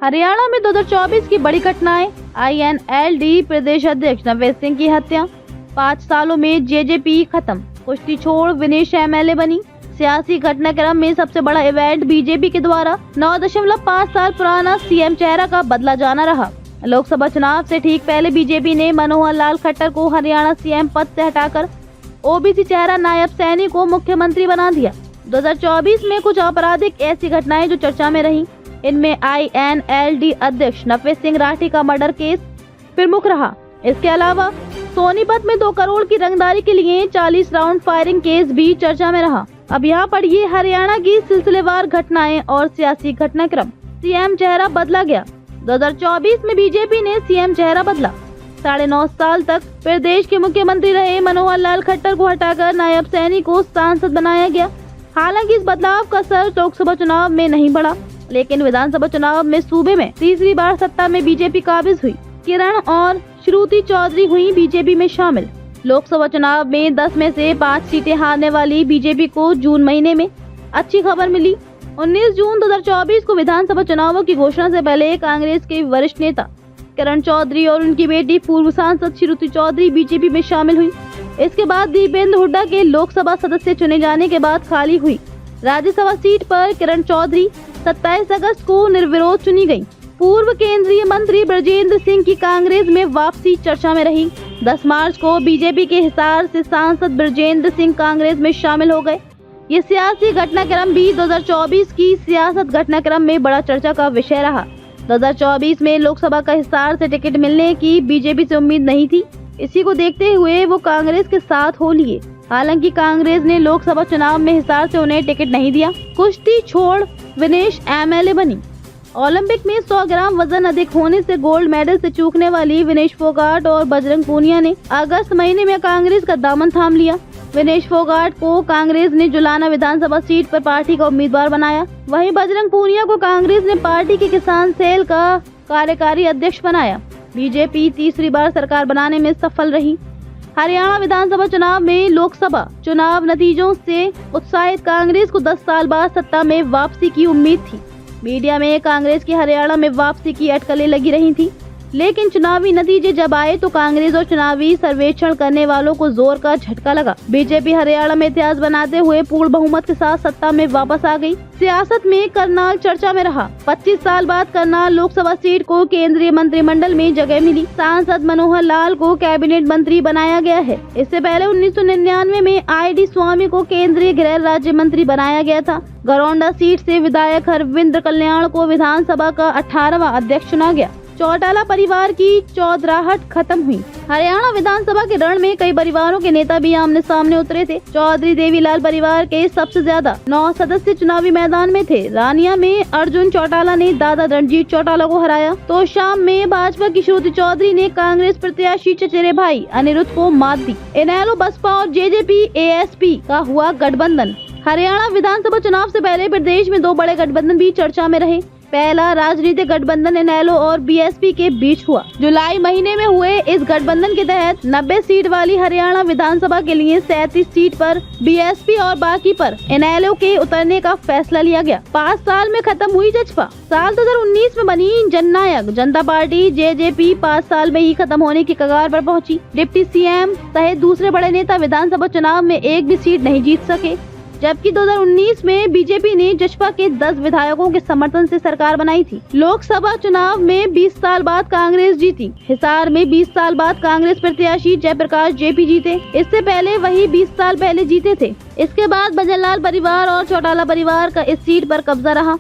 हरियाणा में 2024 की बड़ी घटनाएं। INLD प्रदेश अध्यक्ष नववेद सिंह की हत्या। 5 सालों में जेजेपी खत्म। कुश्ती छोड़ विनेश MLA बनी। सियासी घटनाक्रम में सबसे बड़ा इवेंट बीजेपी के द्वारा 9.5 साल पुराना CM चेहरा का बदला जाना रहा। लोकसभा चुनाव से ठीक पहले बीजेपी ने मनोहर लाल खट्टर को हरियाणा CM पद से हटाकर OBC चेहरा नायब सैनी को मुख्यमंत्री बना दिया। 2024 में कुछ आपराधिक ऐसी घटनाएं जो चर्चा में रहीं। इनमें INLD अध्यक्ष नववेद सिंह राठी का मर्डर केस प्रमुख रहा। इसके अलावा सोनीपत में 2 करोड़ की रंगदारी के लिए 40 राउंड फायरिंग केस भी चर्चा में रहा। अब यहाँ पढ़िए हरियाणा की सिलसिलेवार घटनाएं और सियासी घटनाक्रम। CM चेहरा बदला गया। 2024 में बीजेपी ने CM चेहरा बदला। 9.5 साल तक प्रदेश के मुख्यमंत्री रहे मनोहर लाल खट्टर को हटाकर नायब सैनी को सांसद बनाया गया। हालांकि इस बदलाव का असर लोकसभा चुनाव में नहीं पड़ा, लेकिन विधानसभा चुनाव में सूबे में तीसरी बार सत्ता में बीजेपी काबिज हुई। किरण और श्रुति चौधरी हुई बीजेपी में शामिल। लोकसभा चुनाव में 10 में से 5 सीटें हारने वाली बीजेपी को जून महीने में अच्छी खबर मिली। 19 जून 2024 को विधानसभा चुनावों की घोषणा से पहले कांग्रेस के वरिष्ठ नेता किरण चौधरी और उनकी बेटी पूर्व सांसद श्रुति चौधरी बीजेपी में शामिल हुई। इसके बाद दीपेंद्र हुड्डा के लोकसभा सदस्य चुने जाने के बाद खाली हुई राज्यसभा सीट पर किरण चौधरी 27 अगस्त को निर्विरोध चुनी गयी। पूर्व केंद्रीय मंत्री ब्रजेंद्र सिंह की कांग्रेस में वापसी चर्चा में रही। 10 मार्च को बीजेपी के हिसार से सांसद ब्रजेंद्र सिंह कांग्रेस में शामिल हो गए। ये सियासी घटनाक्रम भी 2024 की सियासत घटनाक्रम में बड़ा चर्चा का विषय रहा। 2024 में लोकसभा का हिसार से टिकट मिलने की बीजेपी से उम्मीद नहीं थी। इसी को देखते हुए वो कांग्रेस के साथ हो लिए। हालांकि कांग्रेस ने लोकसभा चुनाव में हिसार से उन्हें टिकट नहीं दिया। कुश्ती छोड़ विनेश MLA बनी। ओलंपिक में 100 ग्राम वजन अधिक होने से गोल्ड मेडल से चूकने वाली विनेश फोगाट और बजरंग पूनिया ने अगस्त महीने में कांग्रेस का दामन थाम लिया। विनेश फोगाट को कांग्रेस ने जुलाना विधानसभा सीट पर पार्टी का उम्मीदवार बनाया। वहीं बजरंग पूनिया को कांग्रेस ने पार्टी के किसान सेल का कार्यकारी अध्यक्ष बनाया। बीजेपी तीसरी बार सरकार बनाने में सफल रही। हरियाणा विधानसभा चुनाव में लोकसभा चुनाव नतीजों से उत्साहित कांग्रेस को 10 साल बाद सत्ता में वापसी की उम्मीद थी। मीडिया में कांग्रेस की हरियाणा में वापसी की अटकलें लगी रही थी, लेकिन चुनावी नतीजे जब आए तो कांग्रेस और चुनावी सर्वेक्षण करने वालों को जोर का झटका लगा। बीजेपी हरियाणा में इतिहास बनाते हुए पूर्ण बहुमत के साथ सत्ता में वापस आ गई। सियासत में करनाल चर्चा में रहा। 25 साल बाद करनाल लोकसभा सीट को केंद्रीय मंत्रिमंडल में जगह मिली। सांसद मनोहर लाल को कैबिनेट मंत्री बनाया गया है। इससे पहले 1999 में ID स्वामी को केंद्रीय गृह राज्य मंत्री बनाया गया था। गरौंडा सीट से विधायक हरविंद्र कल्याण को विधानसभा का 18वां अध्यक्ष चुना गया। चौटाला परिवार की चौधराहट खत्म हुई। हरियाणा विधानसभा के रण में कई परिवारों के नेता भी आमने सामने उतरे थे। चौधरी देवीलाल परिवार के सबसे ज्यादा 9 सदस्य चुनावी मैदान में थे। रानिया में अर्जुन चौटाला ने दादा रणजीत चौटाला को हराया, तो शाम में भाजपा की श्रुति चौधरी ने कांग्रेस प्रत्याशी चचेरे भाई अनिरुद्ध को मात दी। इनेलो बसपा और JJP ASP का हुआ गठबंधन। हरियाणा विधानसभा चुनाव से पहले प्रदेश में 2 बड़े गठबंधन भी चर्चा में रहे। पहला राजनीतिक गठबंधन इनेलो और BSP के बीच हुआ। जुलाई महीने में हुए इस गठबंधन के तहत 90 सीट वाली हरियाणा विधानसभा के लिए 37 सीट पर BSP और बाकी पर इनेलो के उतरने का फैसला लिया गया। 5 साल में खत्म हुई जजपा। साल 2019 में बनी जननायक जनता पार्टी JJP 5 साल में ही खत्म होने की कगार पर पहुंची। डिप्टी CM सहित दूसरे बड़े नेता विधानसभा चुनाव में एक भी सीट नहीं जीत सके, जबकि 2019 में बीजेपी ने जसपा के 10 विधायकों के समर्थन से सरकार बनाई थी। लोकसभा चुनाव में 20 साल बाद कांग्रेस जीती। हिसार में 20 साल बाद कांग्रेस प्रत्याशी जयप्रकाश JP जीते। इससे पहले वही 20 साल पहले जीते थे। इसके बाद भजनलाल परिवार और चौटाला परिवार का इस सीट पर कब्जा रहा।